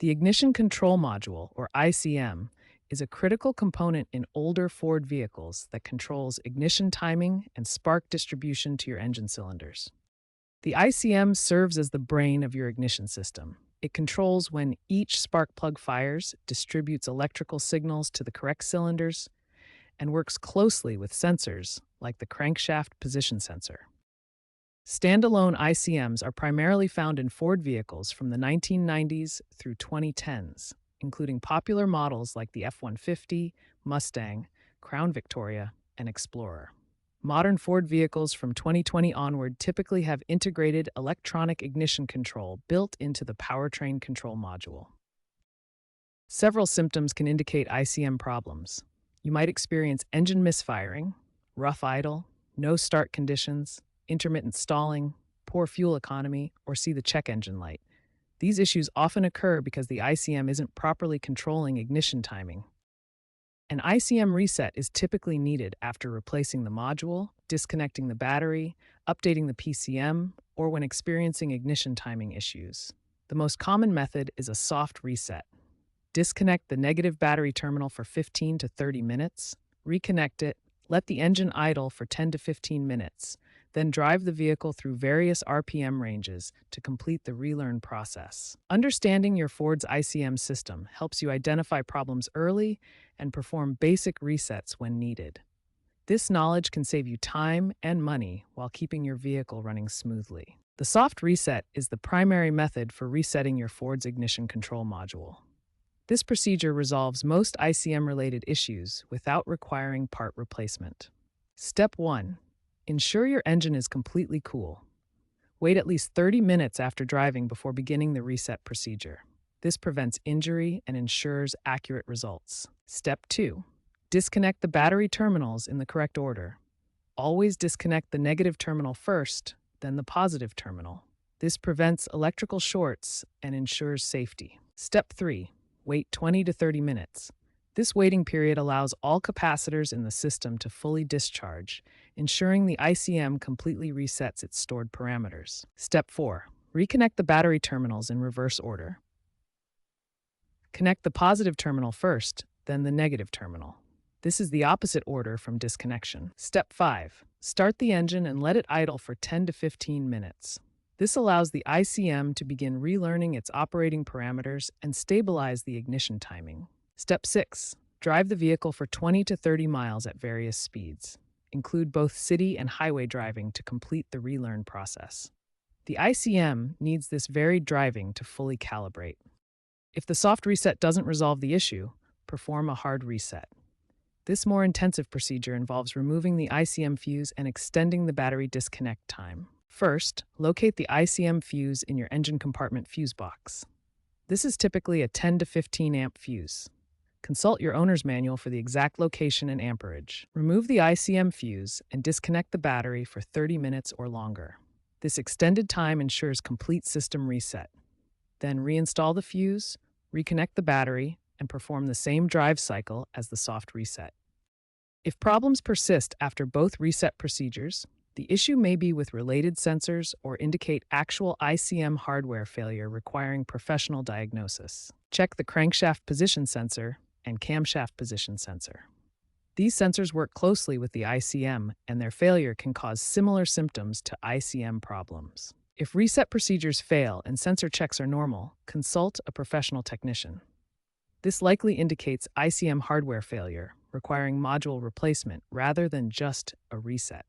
The Ignition Control Module, or ICM, is a critical component in older Ford vehicles that controls ignition timing and spark distribution to your engine cylinders. The ICM serves as the brain of your ignition system. It controls when each spark plug fires, distributes electrical signals to the correct cylinders, and works closely with sensors like the crankshaft position sensor. Standalone ICMs are primarily found in Ford vehicles from the 1990s through 2010s, including popular models like the F-150, Mustang, Crown Victoria, and Explorer. Modern Ford vehicles from 2020 onward typically have integrated electronic ignition control built into the powertrain control module. Several symptoms can indicate ICM problems. You might experience engine misfiring, rough idle, no start conditions, intermittent stalling, poor fuel economy, or see the check engine light. These issues often occur because the ICM isn't properly controlling ignition timing. An ICM reset is typically needed after replacing the module, disconnecting the battery, updating the PCM, or when experiencing ignition timing issues. The most common method is a soft reset. Disconnect the negative battery terminal for 15 to 30 minutes, reconnect it, let the engine idle for 10 to 15 minutes, then drive the vehicle through various RPM ranges to complete the relearn process. Understanding your Ford's ICM system helps you identify problems early and perform basic resets when needed. This knowledge can save you time and money while keeping your vehicle running smoothly. The soft reset is the primary method for resetting your Ford's ignition control module. This procedure resolves most ICM-related issues without requiring part replacement. Step 1. Ensure your engine is completely cool. Wait at least 30 minutes after driving before beginning the reset procedure. This prevents injury and ensures accurate results. Step 2. Disconnect the battery terminals in the correct order. Always disconnect the negative terminal first, then the positive terminal. This prevents electrical shorts and ensures safety. Step 3. Wait 20 to 30 minutes. This waiting period allows all capacitors in the system to fully discharge, ensuring the ICM completely resets its stored parameters. Step 4. Reconnect the battery terminals in reverse order. Connect the positive terminal first, then the negative terminal. This is the opposite order from disconnection. Step 5. Start the engine and let it idle for 10 to 15 minutes. This allows the ICM to begin relearning its operating parameters and stabilize the ignition timing. Step 6. Drive the vehicle for 20 to 30 miles at various speeds. Include both city and highway driving to complete the relearn process. The ICM needs this varied driving to fully calibrate. If the soft reset doesn't resolve the issue, perform a hard reset. This more intensive procedure involves removing the ICM fuse and extending the battery disconnect time. First, locate the ICM fuse in your engine compartment fuse box. This is typically a 10 to 15 amp fuse. Consult your owner's manual for the exact location and amperage. Remove the ICM fuse and disconnect the battery for 30 minutes or longer. This extended time ensures complete system reset. Then reinstall the fuse, reconnect the battery, and perform the same drive cycle as the soft reset. If problems persist after both reset procedures, the issue may be with related sensors or indicate actual ICM hardware failure requiring professional diagnosis. Check the crankshaft position sensor and camshaft position sensor. These sensors work closely with the ICM, and their failure can cause similar symptoms to ICM problems. If reset procedures fail and sensor checks are normal, consult a professional technician. This likely indicates ICM hardware failure, requiring module replacement rather than just a reset.